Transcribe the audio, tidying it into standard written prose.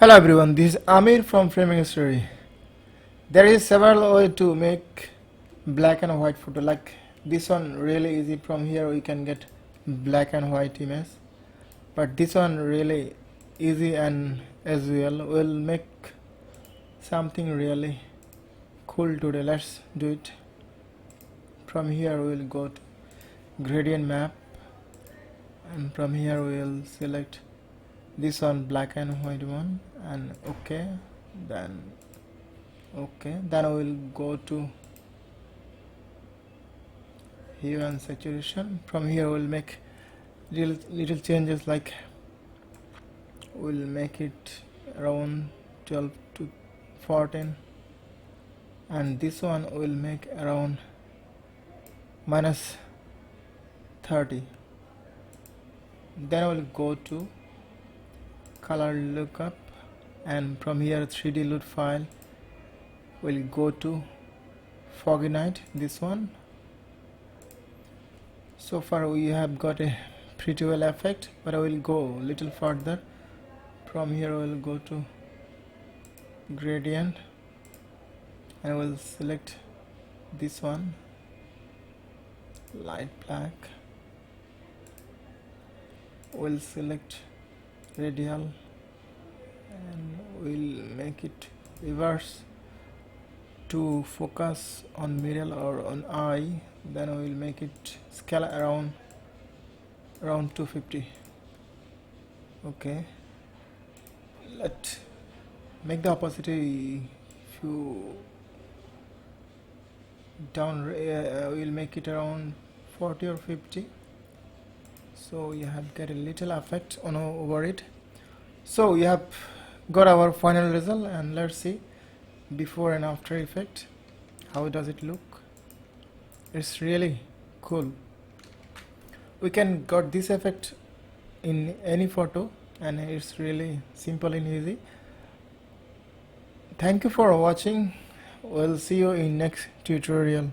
Hello everyone, this is Amir from Framing Story. There is several ways to make black and white photo. Like this one really easy. From here we can get black and white image. But this one really easy, and as well we'll make something really cool today. Let's do it. From here we'll go to gradient map, and from here we'll select this one, black and white one, and then we'll go to hue and saturation. From here we'll make little changes, like we'll make it around 12 to 14, and this one we'll make around minus 30. Then we'll go to color lookup, and from here 3D load file we'll go to foggy night, this one. So far we have got a pretty well effect, but I will go a little further. From here we'll go to gradient, and we'll select this one, light black. We'll select radial, and we'll make it reverse to focus on middle or on eye. Then we'll make it scale around 250. Okay, let make the opacity few down. We'll make it around 40 or 50, so you have get a little effect on over it. So we have got our final result, and let's see before and after effect. How does it look? It's really cool. We can got this effect in any photo, and it's really simple and easy. Thank you for watching. We'll see you in next tutorial.